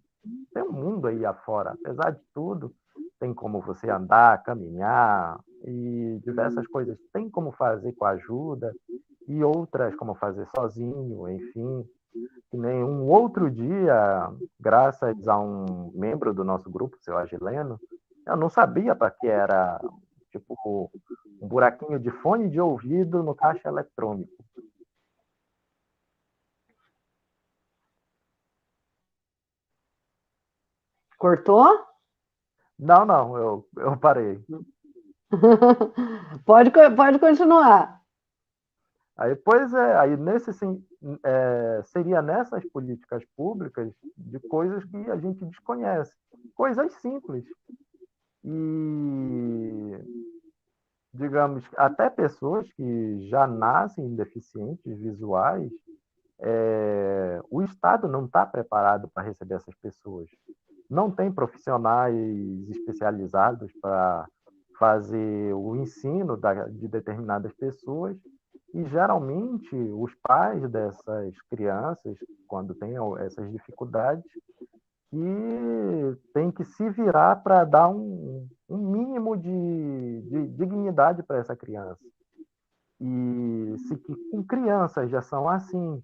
tem um mundo aí afora. Apesar de tudo, tem como você andar, caminhar e diversas coisas. Tem como fazer com ajuda e outras como fazer sozinho, enfim. Que nem um outro dia, graças a um membro do nosso grupo, o seu Agileno, eu não sabia para que era tipo um buraquinho de fone de ouvido no caixa eletrônico. Cortou? Não, eu parei. Pode continuar. Aí, pois é, aí seria nessas políticas públicas de coisas que a gente desconhece, coisas simples. E, digamos, até pessoas que já nascem deficientes visuais, o Estado não está preparado para receber essas pessoas. Não tem profissionais especializados para fazer o ensino de determinadas pessoas e geralmente os pais dessas crianças, quando têm essas dificuldades, que tem que se virar para dar um mínimo de dignidade para essa criança. E se que com crianças já são assim,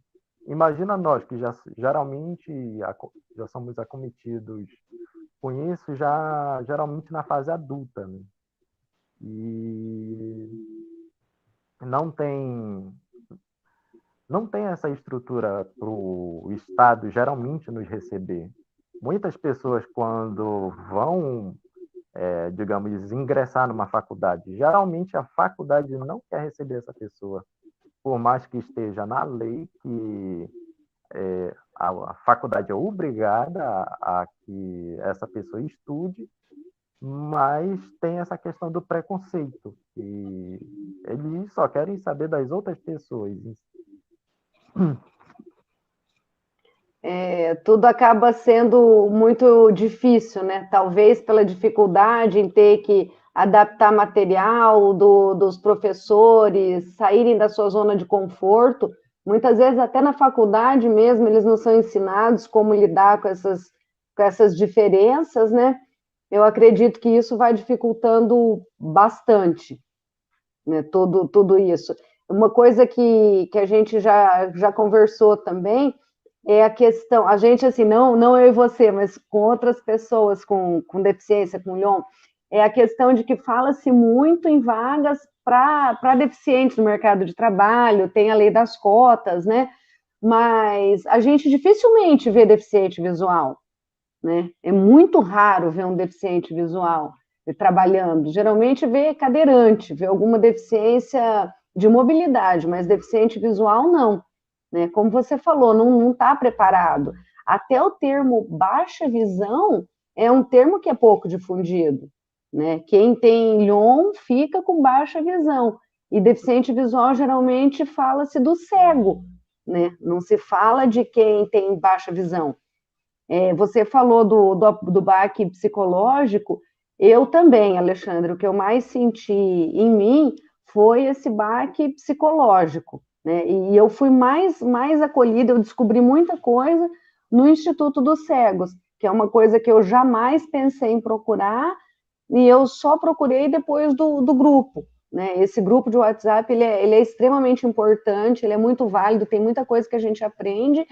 imagina nós que já geralmente já somos acometidos com isso já geralmente na fase adulta, né? E não tem não tem essa estrutura para o Estado geralmente nos receber. Muitas pessoas, quando vão, digamos, ingressar numa faculdade, geralmente a faculdade não quer receber essa pessoa, por mais que esteja na lei que a faculdade é obrigada a que essa pessoa estude, mas tem essa questão do preconceito, e eles só querem saber das outras pessoas. Tudo acaba sendo muito difícil, né? Talvez pela dificuldade em ter que adaptar material dos professores, saírem da sua zona de conforto. Muitas vezes, até na faculdade mesmo, eles não são ensinados como lidar com essas diferenças, né? Eu acredito que isso vai dificultando bastante, né? Tudo isso. Uma coisa que a gente já conversou também é a questão, a gente, assim, não eu e você, mas com outras pessoas com deficiência, com Lyon, é a questão de que fala-se muito em vagas para deficientes no mercado de trabalho, tem a lei das cotas, né? Mas a gente dificilmente vê deficiente visual, né? É muito raro ver um deficiente visual trabalhando. Geralmente vê cadeirante, vê alguma deficiência de mobilidade, mas deficiente visual não, né? Como você falou, não está preparado. Até o termo baixa visão é um termo que é pouco difundido, né? Quem tem Lyon fica com baixa visão, e deficiente visual geralmente fala-se do cego, né? Não se fala de quem tem baixa visão. Você falou do baque psicológico, eu também, Alexandre, o que eu mais senti em mim foi esse baque psicológico, né? E eu fui mais acolhida, eu descobri muita coisa no Instituto dos Cegos, que é uma coisa que eu jamais pensei em procurar, e eu só procurei depois do grupo, né? Esse grupo de WhatsApp, ele é extremamente importante, ele é muito válido, tem muita coisa que a gente aprende,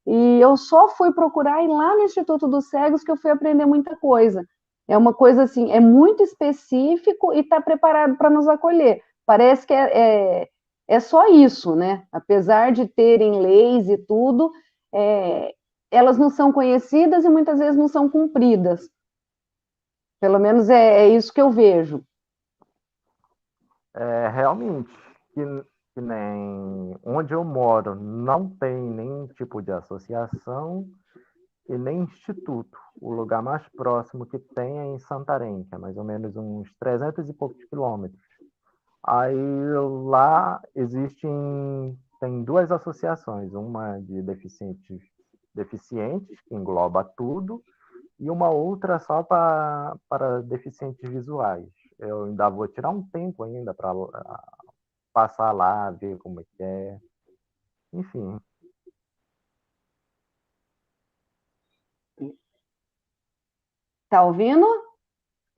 e eu só fui procurar ir lá no Instituto dos Cegos que eu fui aprender muita coisa. É uma coisa assim, é muito específico e está preparado para nos acolher. Parece que é só isso, né? Apesar de terem leis e tudo, elas não são conhecidas e muitas vezes não são cumpridas. Pelo menos é isso que eu vejo. Realmente, que nem onde eu moro não tem nenhum tipo de associação e nem instituto. O lugar mais próximo que tem é em Santarém, que é mais ou menos uns 300 e poucos quilômetros. Aí lá tem duas associações, uma de deficientes, que engloba tudo, e uma outra só para deficientes visuais. Eu ainda vou tirar um tempo ainda para passar lá, ver como é que é. Enfim. Tá ouvindo? Oi,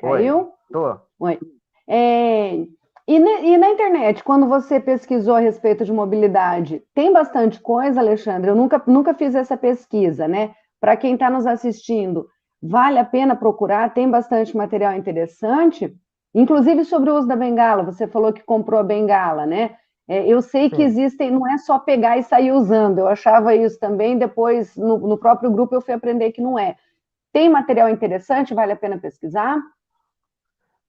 Caiu? tô. Oi. É, e na internet, quando você pesquisou a respeito de mobilidade, tem bastante coisa, Alexandre? Eu nunca fiz essa pesquisa, né? Para quem está nos assistindo, vale a pena procurar, tem bastante material interessante, inclusive sobre o uso da bengala. Você falou que comprou a bengala, né? Eu sei que Sim. existem, não é só pegar e sair usando, eu achava isso também, depois no próprio grupo eu fui aprender que não é. Tem material interessante, vale a pena pesquisar?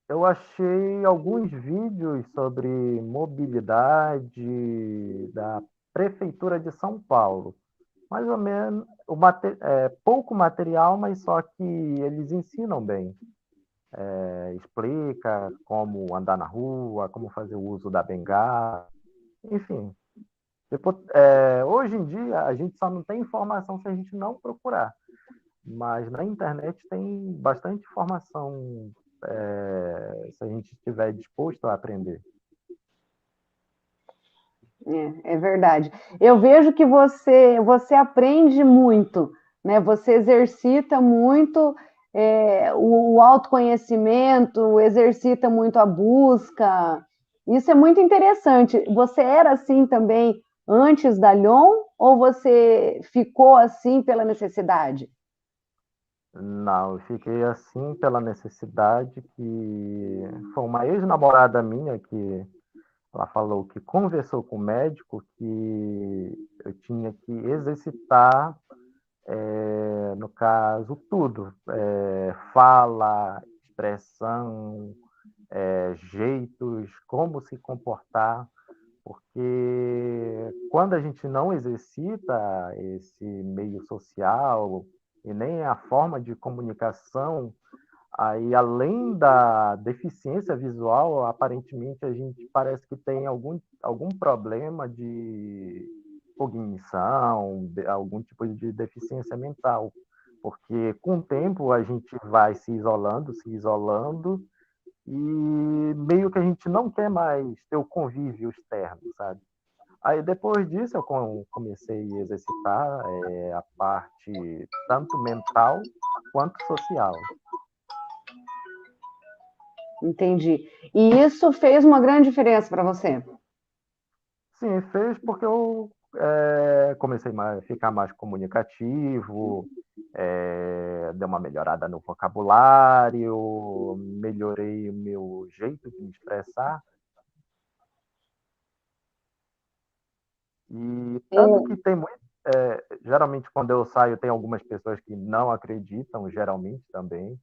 Eu achei alguns vídeos sobre mobilidade da Prefeitura de São Paulo. Mais ou menos, pouco material, mas só que eles ensinam bem. Explica como andar na rua, como fazer o uso da bengala, enfim. Hoje em dia, a gente só não tem informação se a gente não procurar. Mas na internet tem bastante informação, se a gente estiver disposto a aprender. É verdade. Eu vejo que você aprende muito, né? Você exercita muito o autoconhecimento, exercita muito a busca. Isso é muito interessante. Você era assim também antes da Lyon ou você ficou assim pela necessidade? Não, eu fiquei assim pela necessidade que foi uma ex-namorada minha que ela falou que conversou com o médico que eu tinha que exercitar, no caso, tudo. Fala, expressão, jeitos, como se comportar, porque quando a gente não exercita esse meio social e nem a forma de comunicação, aí além da deficiência visual, aparentemente a gente parece que tem algum problema de cognição, algum tipo de deficiência mental, porque com o tempo a gente vai se isolando, e meio que a gente não quer mais ter o convívio externo, sabe? Aí depois disso eu comecei a exercitar a parte tanto mental quanto social. Entendi. E isso fez uma grande diferença para você? Sim, fez porque eu comecei a ficar mais comunicativo, dei uma melhorada no vocabulário, melhorei o meu jeito de me expressar. E tanto que tem muito. Geralmente, quando eu saio, tem algumas pessoas que não acreditam, geralmente também.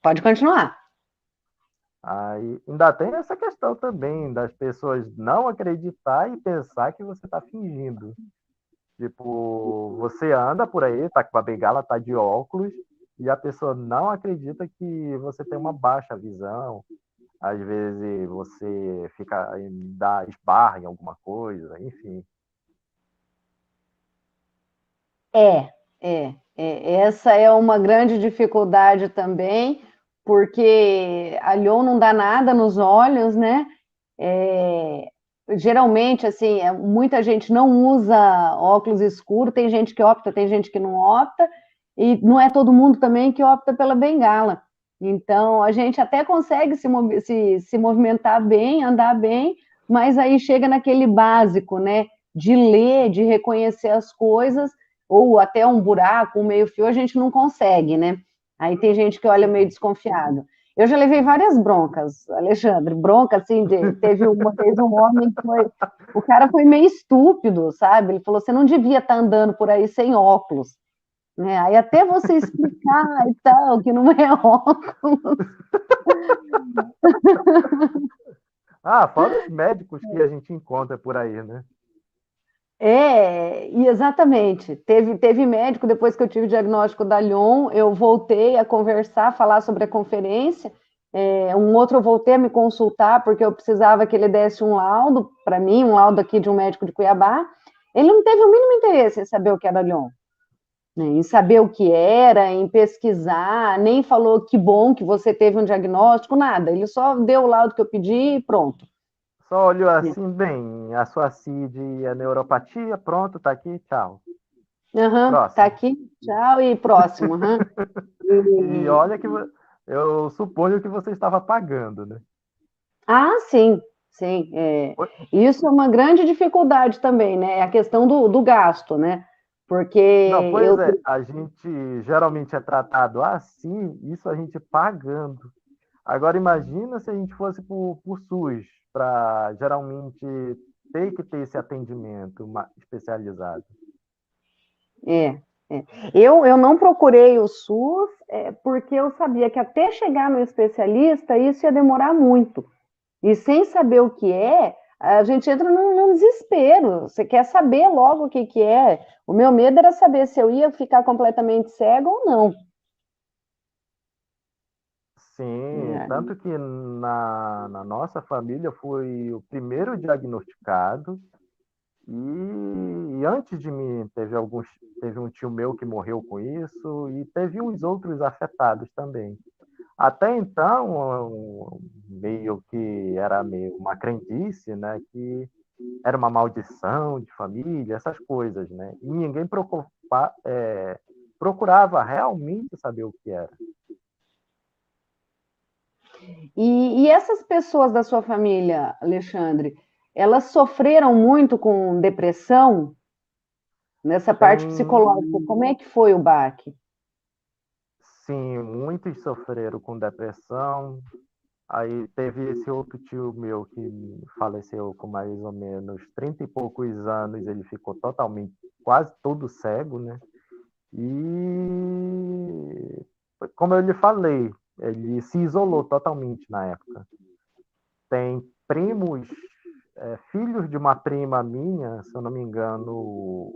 Pode continuar. Aí, ainda tem essa questão também das pessoas não acreditar e pensar que você está fingindo. Tipo, você anda por aí, tá com a bengala, tá de óculos, e a pessoa não acredita que você tem uma baixa visão. Às vezes você fica, dá esbarra em alguma coisa, enfim. É, essa é uma grande dificuldade também, porque a Lyon não dá nada nos olhos, né? É, geralmente, assim, muita gente não usa óculos escuros, tem gente que opta, tem gente que não opta, e não é todo mundo também que opta pela bengala. Então, a gente até consegue se movimentar bem, andar bem, mas aí chega naquele básico, né? De ler, de reconhecer as coisas, ou até um buraco, um meio-fio, a gente não consegue, né? Aí tem gente que olha meio desconfiado. Eu já levei várias broncas, Alexandre, bronca assim, teve uma vez um homem que foi, o cara foi meio estúpido, sabe? Ele falou, você não devia estar andando por aí sem óculos, né? Aí até você explicar e tal, que não é óculos. Ah, fora os médicos que a gente encontra por aí, né? E exatamente. Teve médico, depois que eu tive o diagnóstico da Lyon, eu voltei a conversar, falar sobre a conferência. Um outro eu voltei a me consultar, porque eu precisava que ele desse um laudo para mim, um laudo aqui de um médico de Cuiabá. Ele não teve o mínimo interesse em saber o que era Lyon, né, em saber o que era, em pesquisar, nem falou que bom que você teve um diagnóstico, nada. Ele só deu o laudo que eu pedi e pronto. Só olhou assim, bem, a sua CID é neuropatia, pronto, tá aqui, tchau. Aham, tá Próximo. aqui, tchau e próximo. Aham. E E, olha que eu suponho que você estava pagando, né? sim, sim. Isso é uma grande dificuldade também, né? É a questão do gasto, né? Porque Não, pois eu. é, a gente geralmente é tratado assim, isso a gente pagando. Agora imagina se a gente fosse por SUS, para geralmente ter que ter esse atendimento especializado. É, é. Eu não procurei o SUS porque eu sabia que até chegar no especialista isso ia demorar muito. E sem saber o que é, a gente entra num desespero. Você quer saber logo o que é. O meu medo era saber se eu ia ficar completamente cego ou não. Sim, É. tanto que na nossa família fui o primeiro diagnosticado e antes de mim teve um tio meu que morreu com isso e teve uns outros afetados também. Até então, meio que era meio uma crendice, né, que era uma maldição de família, essas coisas, né? E ninguém procurava realmente saber o que era. E essas pessoas da sua família, Alexandre, elas sofreram muito com depressão nessa parte Tem, psicológica? Como é que foi o baque? sim, muitos sofreram com depressão. Aí teve esse outro tio meu que faleceu com mais ou menos 30 e poucos anos, ele ficou totalmente, quase todo cego, né? E, como eu lhe falei, ele se isolou totalmente na época. Tem primos, filhos de uma prima minha, se eu não me engano,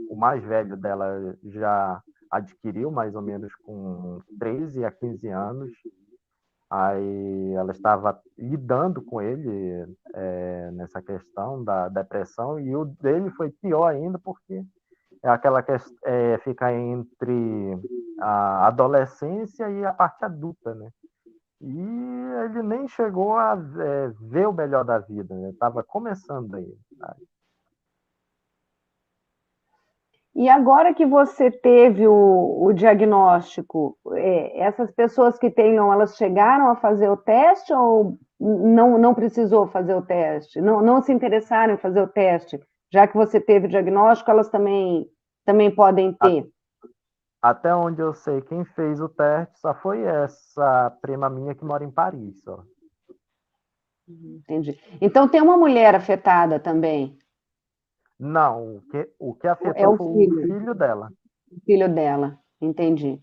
o mais velho dela já adquiriu mais ou menos com 13 a 15 anos. Aí ela estava lidando com ele nessa questão da depressão, e o dele foi pior ainda, porque é aquela questão, fica entre a adolescência e a parte adulta, né? E ele nem chegou a ver o melhor da vida, né? Estava começando aí. E agora que você teve o diagnóstico, essas pessoas que tenham, elas chegaram a fazer o teste ou não precisou fazer o teste? Não se interessaram em fazer o teste? Já que você teve o diagnóstico, elas também podem ter. Até onde eu sei, quem fez o teste só foi essa prima minha que mora em Paris, só. Entendi. Então tem uma mulher afetada também. Não, o que É afetou o foi o filho. filho dela. Filho dela, entendi.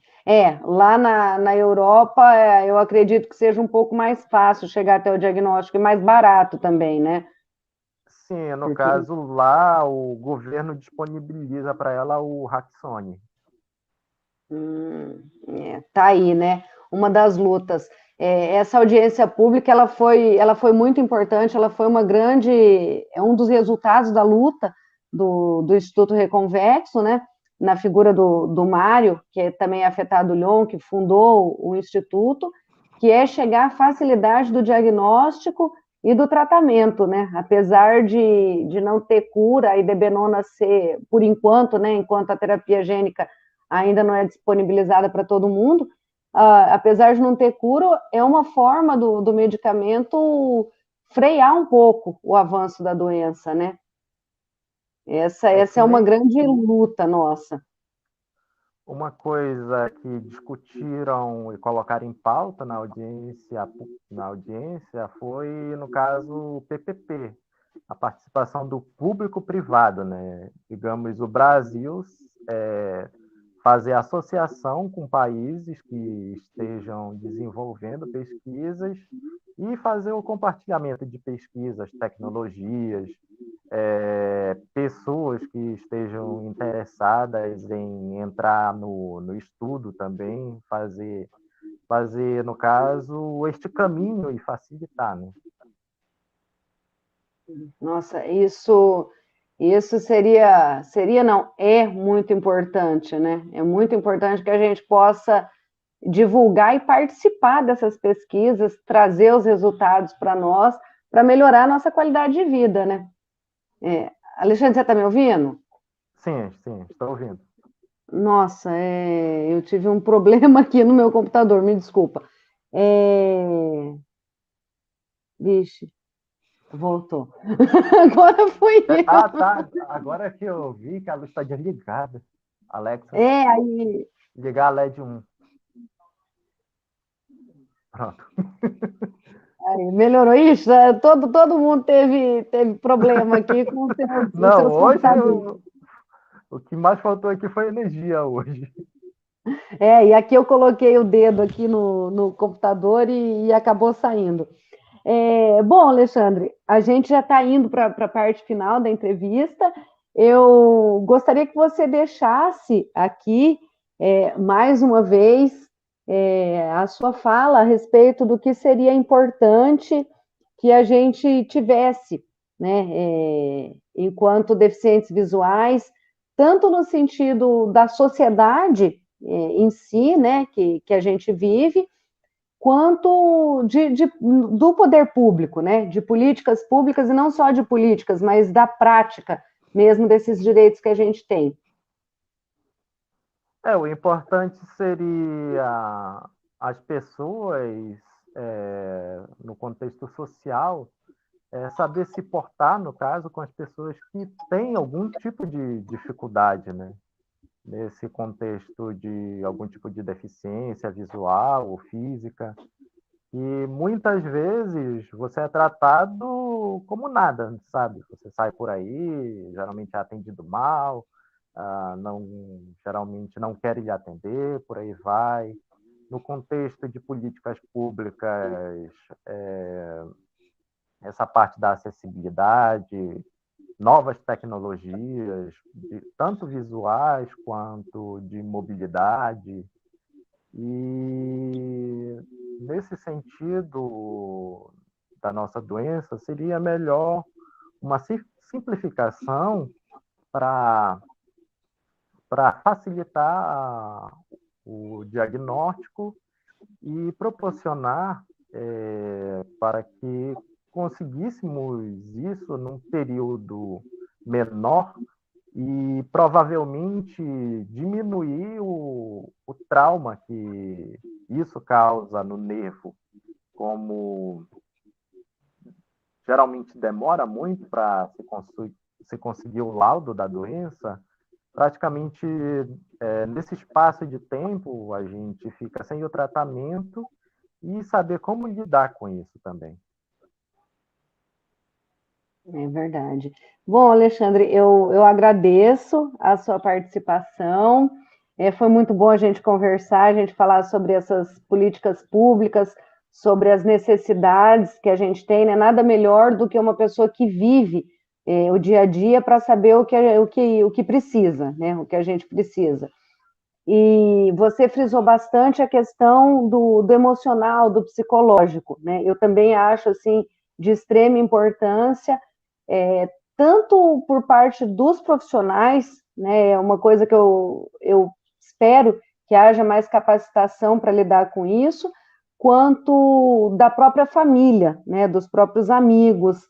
Lá na Europa, eu acredito que seja um pouco mais fácil chegar até o diagnóstico e mais barato também, né? Sim, no Porque, caso lá, o governo disponibiliza para ela o Raxone. tá aí, né? Uma das lutas. Essa audiência pública, ela foi muito importante, ela foi é um dos resultados da luta do Instituto Reconvexo, né? Na figura do Mário, que é também afetado Lyon, que fundou o Instituto, que é chegar à facilidade do diagnóstico e do tratamento, né? Apesar de não ter cura, a idabenona ser, por enquanto, né? Enquanto a terapia gênica ainda não é disponibilizada para todo mundo, apesar de não ter cura, é uma forma do medicamento frear um pouco o avanço da doença, né? É Essa que é uma nem grande luta nossa. uma coisa que discutiram e colocaram em pauta na audiência foi, no caso, o PPP, a participação do público-privado, né? Digamos, o Brasil fazer associação com países que estejam desenvolvendo pesquisas e fazer o compartilhamento de pesquisas, tecnologias, pessoas que estejam interessadas em entrar no estudo também, fazer, no caso, este caminho e facilitar, né? Nossa, isso seria não, é muito importante, né? É muito importante que a gente possa divulgar e participar dessas pesquisas, trazer os resultados para nós, para melhorar a nossa qualidade de vida, né? Alexandre, você está me ouvindo? Sim, sim, estou ouvindo. Nossa, eu tive um problema aqui no meu computador, me desculpa. É, Vixe, voltou. Agora fui Ah, eu. tá. Agora que eu vi que a luz está desligada. Alexa, Aí, ligar a LED 1. Pronto. aí melhorou isso? Todo mundo teve problema aqui com os Não, seus hoje computadores. o que mais faltou aqui foi energia hoje. E aqui eu coloquei o dedo aqui no computador e acabou saindo. Bom, Alexandre, a gente já está indo para a parte final da entrevista. Eu gostaria que você deixasse aqui, mais uma vez, a sua fala a respeito do que seria importante que a gente tivesse, né, enquanto deficientes visuais, tanto no sentido da sociedade em si, né, que a gente vive, quanto do poder público, né, de políticas públicas, e não só de políticas, mas da prática mesmo desses direitos que a gente tem. O importante seria as pessoas no contexto social, saber se portar, no caso, com as pessoas que têm algum tipo de dificuldade, né? Nesse contexto de algum tipo de deficiência visual ou física. E muitas vezes você é tratado como nada, sabe? Você sai por aí, geralmente é atendido mal, geralmente não querem lhe atender, por aí vai. No contexto de políticas públicas, essa parte da acessibilidade, novas tecnologias, tanto visuais quanto de mobilidade. E nesse sentido da nossa doença, seria melhor uma simplificação para facilitar o diagnóstico e proporcionar para que conseguíssemos isso num período menor e provavelmente diminuir o trauma que isso causa no nervo, como geralmente demora muito para se conseguir o laudo da doença. Praticamente nesse espaço de tempo a gente fica sem o tratamento e saber como lidar com isso também. É verdade. Bom, Alexandre, eu agradeço a sua participação. Foi muito bom a gente conversar, a gente falar sobre essas políticas públicas, sobre as necessidades que a gente tem, né? Nada melhor do que uma pessoa que vive o dia a dia para saber o que precisa, né? O que a gente precisa. E você frisou bastante a questão do emocional, do psicológico, né? Eu também acho, assim, de extrema importância, tanto por parte dos profissionais, né? É uma coisa que eu espero que haja mais capacitação para lidar com isso, quanto da própria família, né? Dos próprios amigos,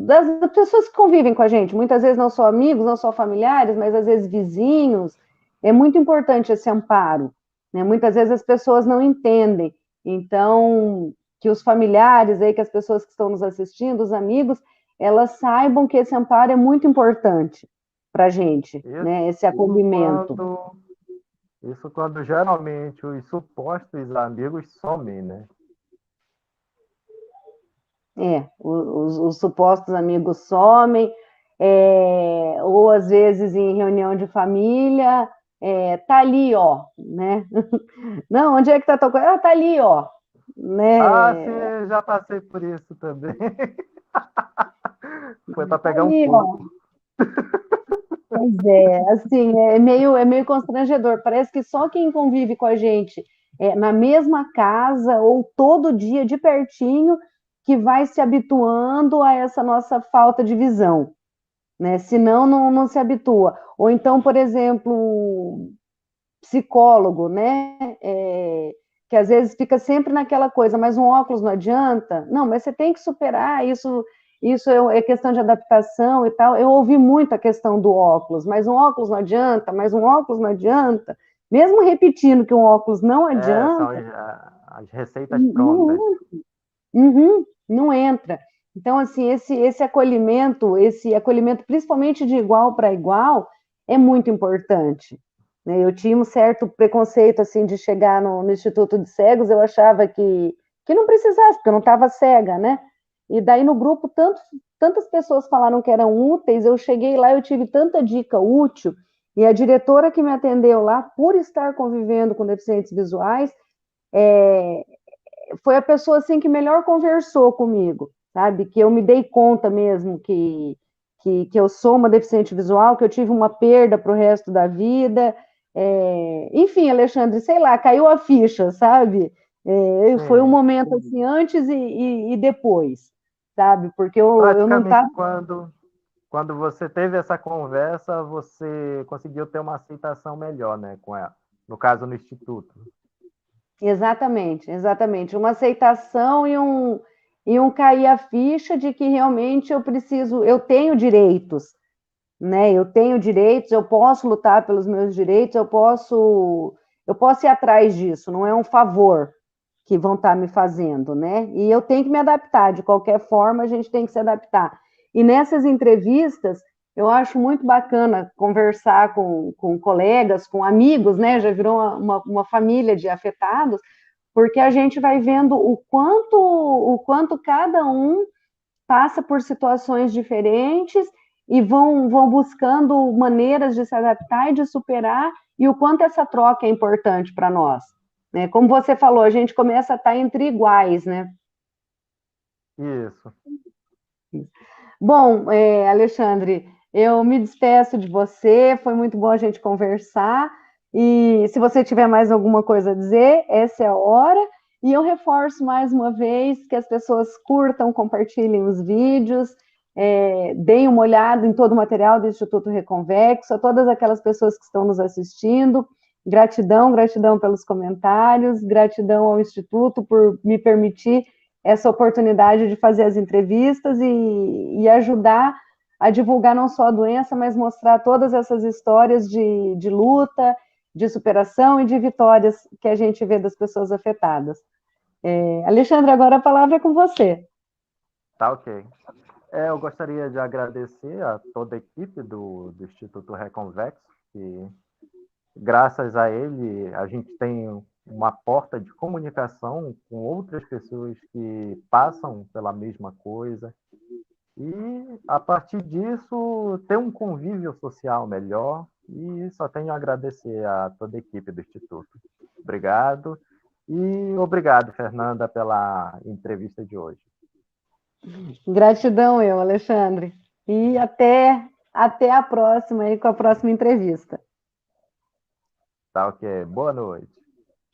das pessoas que convivem com a gente, muitas vezes não só amigos, não só familiares, mas às vezes vizinhos. É muito importante esse amparo, né? Muitas vezes as pessoas não entendem, então que os familiares aí, que as pessoas que estão nos assistindo, os amigos, elas saibam que esse amparo é muito importante para a gente, né? Esse acolhimento. Isso quando geralmente os supostos amigos somem, né? Os supostos amigos somem, ou às vezes em reunião de família, tá ali, ó, né? Não, onde é que tá tua coisa? Ah, tá ali, ó, né? Sim, já passei por isso também. Foi para Tá pegar ali, um ó. pouco. Pois assim, é meio constrangedor. Parece que só quem convive com a gente na mesma casa ou todo dia de pertinho que vai se habituando a essa nossa falta de visão, né? Senão não se habitua. Ou então, por exemplo, psicólogo, né? Que às vezes fica sempre naquela coisa, mas um óculos não adianta. Não, mas você tem que superar isso. Isso é questão de adaptação e tal. Eu ouvi muito a questão do óculos, mas um óculos não adianta, mas um óculos não adianta. Mesmo repetindo que um óculos não São adianta, as receitas prontas. não entra. Então, assim, esse acolhimento principalmente de igual para igual, é muito importante, né? Eu tinha um certo preconceito, assim, de chegar no Instituto de Cegos, eu achava que não precisasse, porque eu não estava cega, né? E daí no grupo, tantas pessoas falaram que eram úteis, eu cheguei lá, eu tive tanta dica útil, e a diretora que me atendeu lá, por estar convivendo com deficientes visuais, foi a pessoa assim que melhor conversou comigo, sabe? Que eu me dei conta mesmo que eu sou uma deficiente visual, que eu tive uma perda para o resto da vida. Enfim, Alexandre, sei lá, caiu a ficha, sabe? Foi um momento assim, antes e depois, sabe? Porque eu não estava. Quando você teve essa conversa, você conseguiu ter uma aceitação melhor, né, com ela, no caso no Instituto. Exatamente, exatamente. Uma aceitação e um cair a ficha de que realmente eu tenho direitos, né? Eu tenho direitos, eu posso lutar pelos meus direitos, eu posso ir atrás disso, não é um favor, que vão estar me fazendo, né? E eu tenho que me adaptar, de qualquer forma, a gente tem que se adaptar. E nessas entrevistas, eu acho muito bacana conversar com colegas, com amigos, né? Já virou uma família de afetados, porque a gente vai vendo o quanto cada um passa por situações diferentes e vão buscando maneiras de se adaptar e de superar, e o quanto essa troca é importante para nós. Né? Como você falou, a gente começa a estar entre iguais, né? Isso. Bom, Alexandre, eu me despeço de você, foi muito bom a gente conversar, e se você tiver mais alguma coisa a dizer, essa é a hora, e eu reforço mais uma vez que as pessoas curtam, compartilhem os vídeos, deem uma olhada em todo o material do Instituto Reconvexo, a todas aquelas pessoas que estão nos assistindo, gratidão, gratidão pelos comentários, gratidão ao Instituto por me permitir essa oportunidade de fazer as entrevistas e ajudar a divulgar não só a doença, mas mostrar todas essas histórias de luta, de superação e de vitórias que a gente vê das pessoas afetadas. Alexandre, agora a palavra é com você. Tá ok. Eu gostaria de agradecer a toda a equipe do Instituto Reconvexo, que graças a ele a gente tem uma porta de comunicação com outras pessoas que passam pela mesma coisa e a partir disso ter um convívio social melhor, e só tenho a agradecer a toda a equipe do Instituto. Obrigado e obrigado, Fernanda, pela entrevista de hoje. Gratidão eu, Alexandre. E até a próxima aí com a próxima entrevista. Tá ok. Boa noite.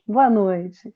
Boa noite.